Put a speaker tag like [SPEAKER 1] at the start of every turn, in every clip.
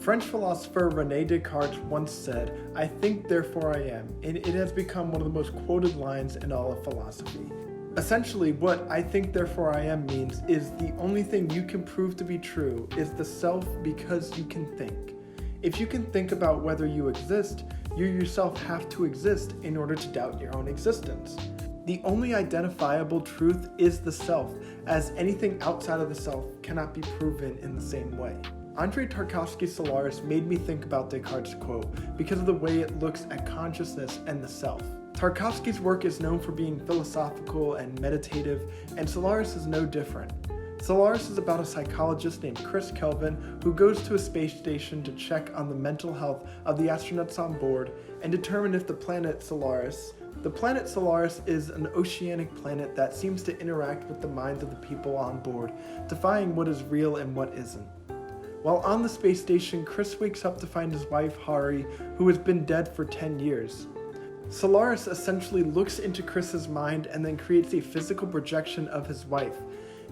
[SPEAKER 1] French philosopher René Descartes once said, "I think, therefore I am," and it has become one of the most quoted lines in all of philosophy. Essentially, what "I think, therefore I am" means is the only thing you can prove to be true is the self because you can think. If you can think about whether you exist, you yourself have to exist in order to doubt your own existence. The only identifiable truth is the self, as anything outside of the self cannot be proven in the same way. Andrei Tarkovsky's Solaris made me think about Descartes' quote because of the way it looks at consciousness and the self. Tarkovsky's work is known for being philosophical and meditative, and Solaris is no different. Solaris is about a psychologist named Chris Kelvin who goes to a space station to check on the mental health of the astronauts on board and determine if the planet Solaris is an oceanic planet that seems to interact with the minds of the people on board, defying what is real and what isn't. While on the space station, Chris wakes up to find his wife, Hari, who has been dead for 10 years. Solaris essentially looks into Chris's mind and then creates a physical projection of his wife.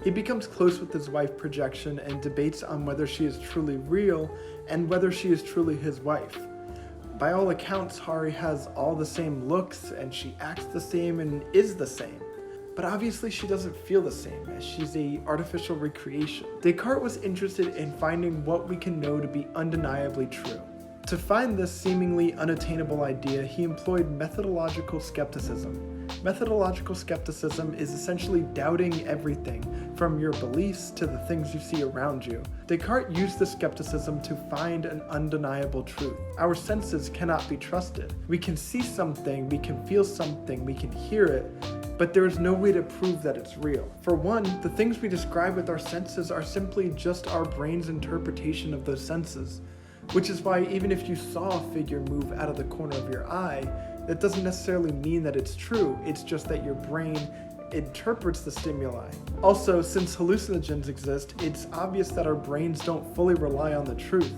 [SPEAKER 1] He becomes close with his wife projection and debates on whether she is truly real and whether she is truly his wife. By all accounts, Hari has all the same looks and she acts the same and is the same. But obviously she doesn't feel the same, as she's an artificial recreation. Descartes was interested in finding what we can know to be undeniably true. To find this seemingly unattainable idea, he employed methodological skepticism. Methodological skepticism is essentially doubting everything, from your beliefs to the things you see around you. Descartes used this skepticism to find an undeniable truth. Our senses cannot be trusted. We can see something, we can feel something, we can hear it, but there is no way to prove that it's real. For one, the things we describe with our senses are simply just our brain's interpretation of those senses, which is why even if you saw a figure move out of the corner of your eye, that doesn't necessarily mean that it's true, it's just that your brain interprets the stimuli. Also, since hallucinogens exist, it's obvious that our brains don't fully rely on the truth.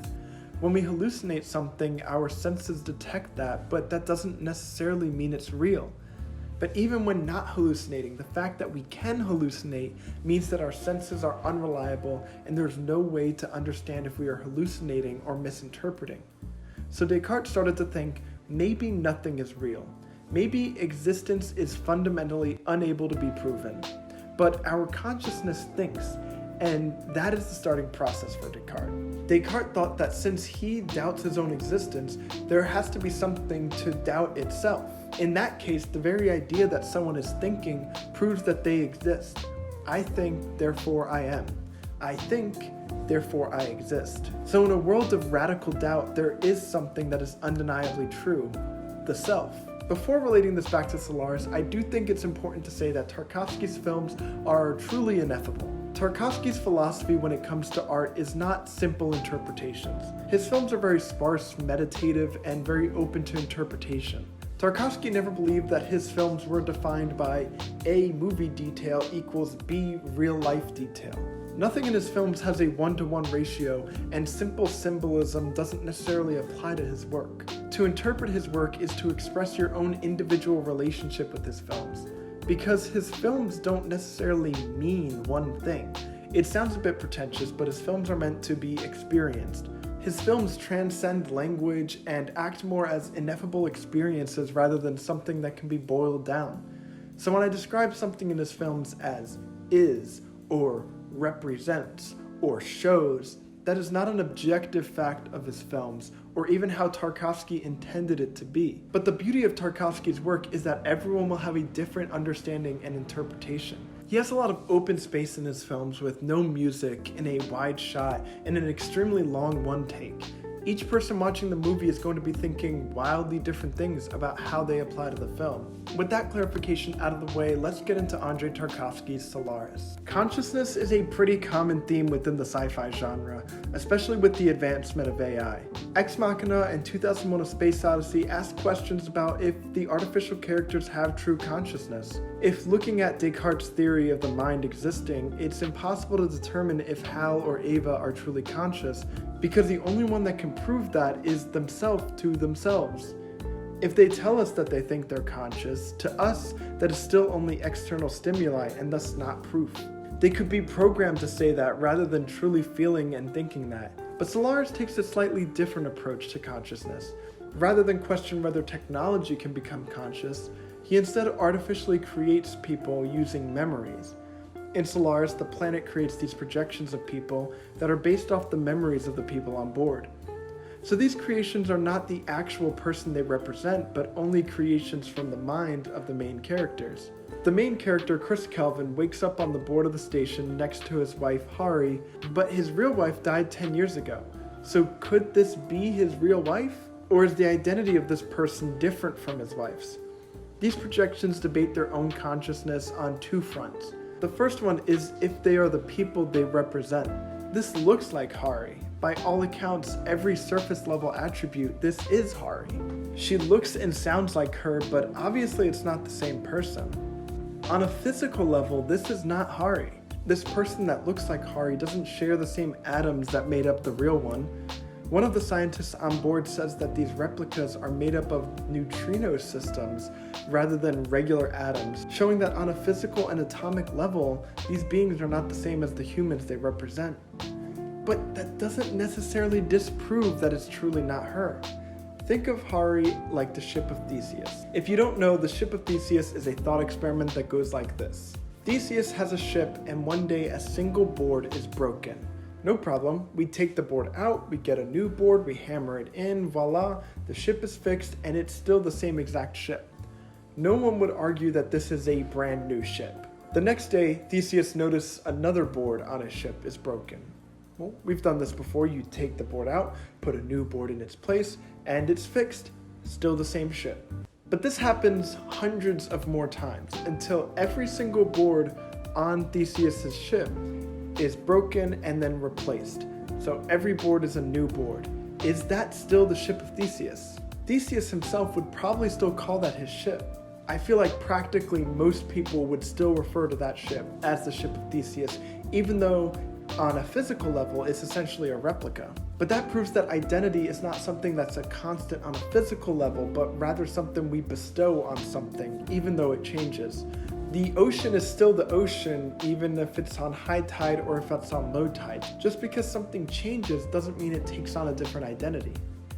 [SPEAKER 1] When we hallucinate something, our senses detect that, but that doesn't necessarily mean it's real. But even when not hallucinating, the fact that we can hallucinate means that our senses are unreliable and there's no way to understand if we are hallucinating or misinterpreting. So Descartes started to think, maybe nothing is real. Maybe existence is fundamentally unable to be proven. But our consciousness thinks, and that is the starting process for Descartes. Descartes thought that since he doubts his own existence, there has to be something to doubt itself. In that case, the very idea that someone is thinking proves that they exist. I think, therefore I am. I think, therefore I exist. So in a world of radical doubt, there is something that is undeniably true, the self. Before relating this back to Solaris, I do think it's important to say that Tarkovsky's films are truly ineffable. Tarkovsky's philosophy when it comes to art is not simple interpretations. His films are very sparse, meditative, and very open to interpretation. Tarkovsky never believed that his films were defined by A movie detail equals B real life detail. Nothing in his films has a 1-to-1 ratio, and simple symbolism doesn't necessarily apply to his work. To interpret his work is to express your own individual relationship with his films, because his films don't necessarily mean one thing. It sounds a bit pretentious, but his films are meant to be experienced. His films transcend language and act more as ineffable experiences rather than something that can be boiled down. So when I describe something in his films as is, or represents, or shows, that is not an objective fact of his films, or even how Tarkovsky intended it to be. But the beauty of Tarkovsky's work is that everyone will have a different understanding and interpretation. He has a lot of open space in his films with no music, in a wide shot, and an extremely long one take. Each person watching the movie is going to be thinking wildly different things about how they apply to the film. With that clarification out of the way, let's get into Andrei Tarkovsky's Solaris. Consciousness is a pretty common theme within the sci-fi genre, especially with the advancement of AI. Ex Machina and 2001: A Space Odyssey ask questions about if the artificial characters have true consciousness. If looking at Descartes' theory of the mind existing, it's impossible to determine if Hal or Ava are truly conscious, because the only one that can prove that is themselves to themselves. If they tell us that they think they're conscious, to us that is still only external stimuli and thus not proof. They could be programmed to say that rather than truly feeling and thinking that. But Solaris takes a slightly different approach to consciousness. Rather than question whether technology can become conscious, he instead artificially creates people using memories. In Solaris, the planet creates these projections of people that are based off the memories of the people on board. So these creations are not the actual person they represent, but only creations from the mind of the main characters. The main character, Chris Kelvin, wakes up on the board of the station next to his wife, Hari, but his real wife died 10 years ago. So could this be his real wife? Or is the identity of this person different from his wife's? These projections debate their own consciousness on two fronts. The first one is if they are the people they represent. This looks like Hari. By all accounts, every surface level attribute, this is Hari. She looks and sounds like her, but obviously it's not the same person. On a physical level, this is not Hari. This person that looks like Hari doesn't share the same atoms that made up the real one. One of the scientists on board says that these replicas are made up of neutrino systems rather than regular atoms, showing that on a physical and atomic level, these beings are not the same as the humans they represent. But that doesn't necessarily disprove that it's truly not her. Think of Hari like the ship of Theseus. If you don't know, the ship of Theseus is a thought experiment that goes like this. Theseus has a ship, and one day a single board is broken. No problem, we take the board out, we get a new board, we hammer it in, voila, the ship is fixed, and it's still the same exact ship. No one would argue that this is a brand new ship. The next day, Theseus notices another board on his ship is broken. Well, we've done this before. You take the board out, put a new board in its place, and it's fixed. Still the same ship. But this happens hundreds of more times until every single board on Theseus's ship is broken and then replaced. So every board is a new board. Is that still the ship of Theseus? Theseus himself would probably still call that his ship. I feel like practically most people would still refer to that ship as the ship of Theseus, even though on a physical level, it's essentially a replica. But that proves that identity is not something that's a constant on a physical level, but rather something we bestow on something, even though it changes. The ocean is still the ocean, even if it's on high tide or if it's on low tide. Just because something changes doesn't mean it takes on a different identity.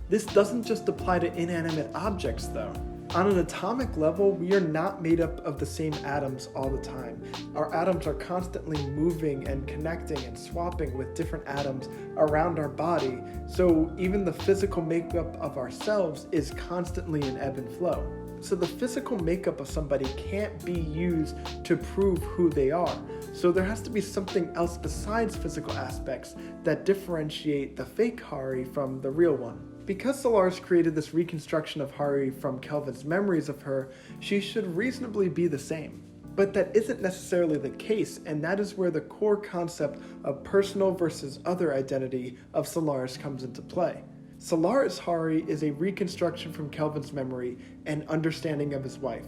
[SPEAKER 1] This doesn't just apply to inanimate objects, though. On an atomic level, we are not made up of the same atoms all the time. Our atoms are constantly moving and connecting and swapping with different atoms around our body, so even the physical makeup of ourselves is constantly in ebb and flow. So the physical makeup of somebody can't be used to prove who they are. So there has to be something else besides physical aspects that differentiate the fake Hari from the real one. Because Solaris created this reconstruction of Hari from Kelvin's memories of her, she should reasonably be the same. But that isn't necessarily the case, and that is where the core concept of personal versus other identity of Solaris comes into play. Solaris Hari is a reconstruction from Kelvin's memory and understanding of his wife.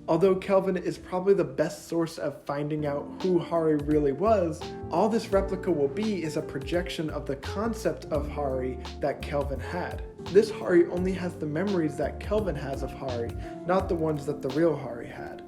[SPEAKER 1] Although Kelvin is probably the best source of finding out who Hari really was, all this replica will be is a projection of the concept of Hari that Kelvin had. This Hari only has the memories that Kelvin has of Hari, not the ones that the real Hari had.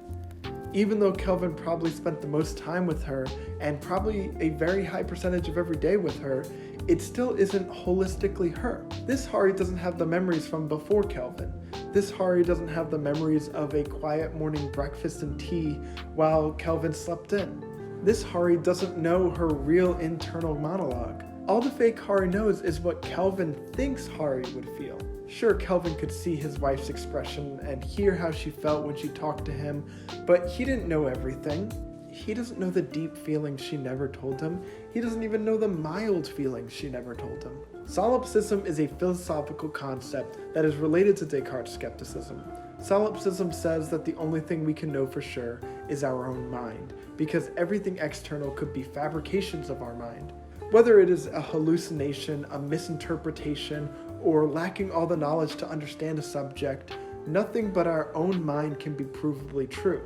[SPEAKER 1] Even though Kelvin probably spent the most time with her, and probably a very high percentage of every day with her, it still isn't holistically her. This Hari doesn't have the memories from before Kelvin. This Hari doesn't have the memories of a quiet morning breakfast and tea while Kelvin slept in. This Hari doesn't know her real internal monologue. All the fake Hari knows is what Kelvin thinks Hari would feel. Sure, Kelvin could see his wife's expression and hear how she felt when she talked to him, but he didn't know everything. He doesn't know the deep feelings she never told him. He doesn't even know the mild feelings she never told him. Solipsism is a philosophical concept that is related to Descartes' skepticism. Solipsism says that the only thing we can know for sure is our own mind, because everything external could be fabrications of our mind. Whether it is a hallucination, a misinterpretation, or lacking all the knowledge to understand a subject, nothing but our own mind can be provably true.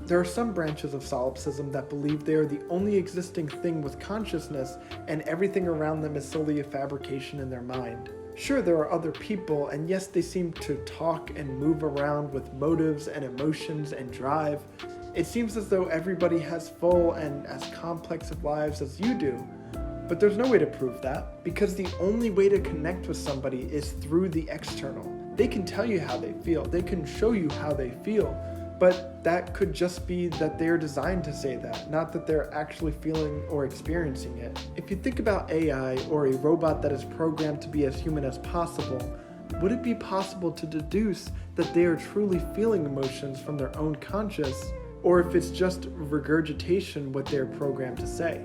[SPEAKER 1] There are some branches of solipsism that believe they are the only existing thing with consciousness and everything around them is solely a fabrication in their mind. Sure, there are other people, and yes, they seem to talk and move around with motives and emotions and drive. It seems as though everybody has full and as complex of lives as you do, But there's no way to prove that, because the only way to connect with somebody is through the external. They can tell you how they feel, they can show you how they feel, but that could just be that they're designed to say that, not that they're actually feeling or experiencing it. If you think about AI or a robot that is programmed to be as human as possible, would it be possible to deduce that they are truly feeling emotions from their own conscious, or if it's just regurgitation what they're programmed to say?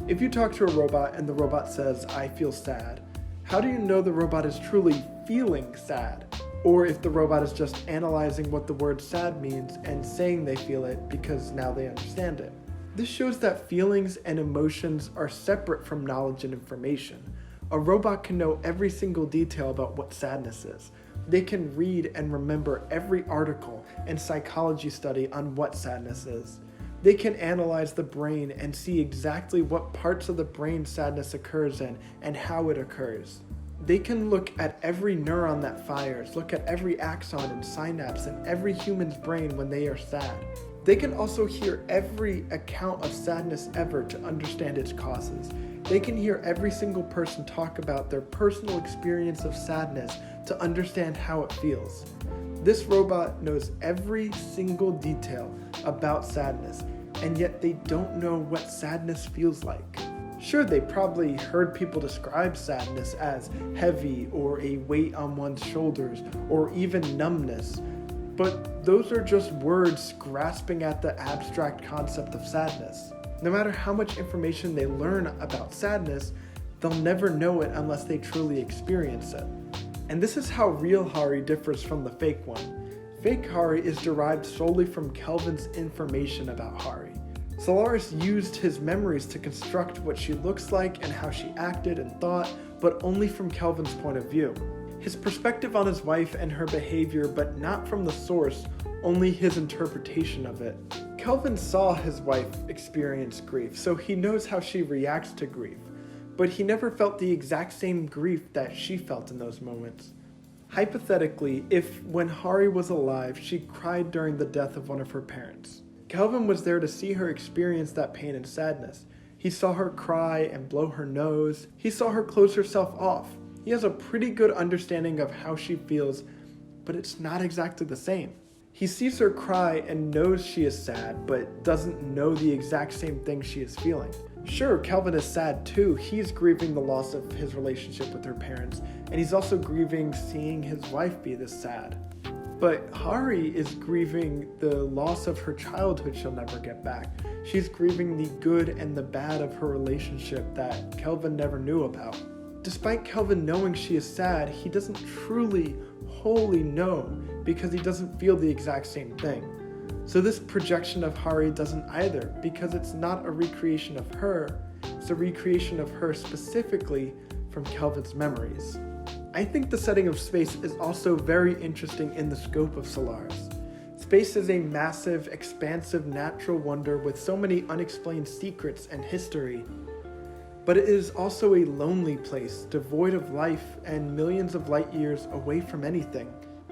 [SPEAKER 1] If you talk to a robot and the robot says, "I feel sad," how do you know the robot is truly feeling sad? Or if the robot is just analyzing what the word sad means and saying they feel it because now they understand it? This shows that feelings and emotions are separate from knowledge and information. A robot can know every single detail about what sadness is. They can read and remember every article and psychology study on what sadness is. They can analyze the brain and see exactly what parts of the brain sadness occurs in and how it occurs. They can look at every neuron that fires, look at every axon and synapse in every human's brain when they are sad. They can also hear every account of sadness ever to understand its causes. They can hear every single person talk about their personal experience of sadness to understand how it feels. This robot knows every single detail about sadness, and yet they don't know what sadness feels like. Sure, they probably heard people describe sadness as heavy or a weight on one's shoulders or even numbness, but those are just words grasping at the abstract concept of sadness. No matter how much information they learn about sadness, they'll never know it unless they truly experience it. And this is how real Hari differs from the fake one. Fake Hari is derived solely from Kelvin's information about Hari. Solaris used his memories to construct what she looks like and how she acted and thought, but only from Kelvin's point of view. His perspective on his wife and her behavior, but not from the source, only his interpretation of it. Kelvin saw his wife experience grief, so he knows how she reacts to grief, but he never felt the exact same grief that she felt in those moments. Hypothetically, if when Hari was alive, she cried during the death of one of her parents, Kelvin was there to see her experience that pain and sadness. He saw her cry and blow her nose. He saw her close herself off. He has a pretty good understanding of how she feels, but it's not exactly the same. He sees her cry and knows she is sad, but doesn't know the exact same thing she is feeling. Sure, Kelvin is sad too. He's grieving the loss of his relationship with her parents, and he's also grieving seeing his wife be this sad. But Hari is grieving the loss of her childhood she'll never get back. She's grieving the good and the bad of her relationship that Kelvin never knew about. Despite Kelvin knowing she is sad, he doesn't truly, wholly know because he doesn't feel the exact same thing. So this projection of Hari doesn't either, because it's not a recreation of her, it's a recreation of her specifically from Kelvin's memories. I think the setting of space is also very interesting in the scope of Solaris. Space is a massive, expansive natural wonder with so many unexplained secrets and history. But it is also a lonely place, devoid of life and millions of light years away from anything.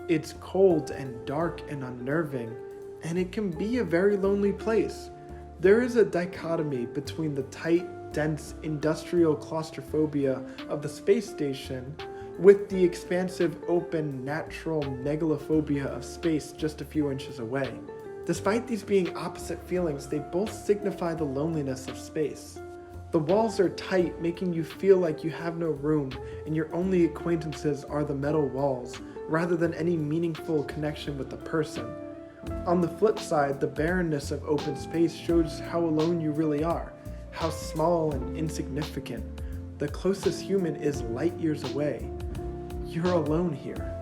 [SPEAKER 1] It's cold and dark and unnerving, and it can be a very lonely place. There is a dichotomy between the tight, dense, industrial claustrophobia of the space station with the expansive, open, natural megalophobia of space just a few inches away. Despite these being opposite feelings, they both signify the loneliness of space. The walls are tight, making you feel like you have no room, and your only acquaintances are the metal walls, rather than any meaningful connection with the person. On the flip side, the barrenness of open space shows how alone you really are, how small and insignificant. The closest human is light years away. You're alone here.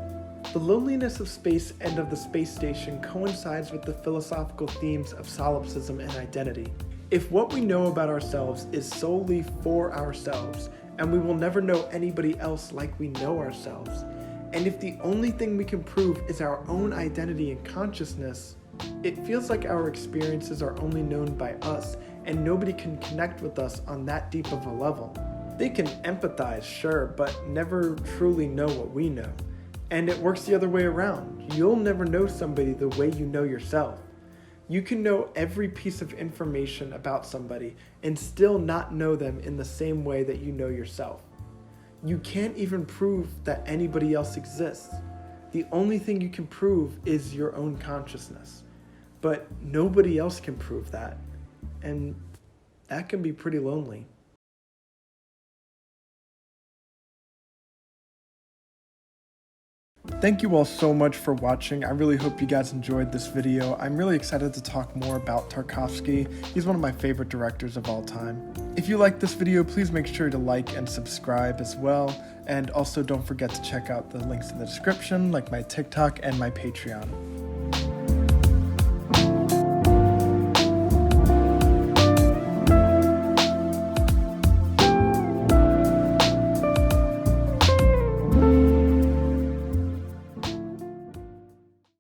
[SPEAKER 1] The loneliness of space and of the space station coincides with the philosophical themes of solipsism and identity. If what we know about ourselves is solely for ourselves, and we will never know anybody else like we know ourselves, and if the only thing we can prove is our own identity and consciousness, it feels like our experiences are only known by us, and nobody can connect with us on that deep of a level. They can empathize, sure, but never truly know what we know. And it works the other way around. You'll never know somebody the way you know yourself. You can know every piece of information about somebody and still not know them in the same way that you know yourself. You can't even prove that anybody else exists. The only thing you can prove is your own consciousness. But nobody else can prove that. And that can be pretty lonely. Thank you all so much for watching. I really hope you guys enjoyed this video. I'm really excited to talk more about Tarkovsky. He's one of my favorite directors of all time. If you liked this video, please make sure to like and subscribe as well. And also don't forget to check out the links in the description, like my TikTok and my Patreon.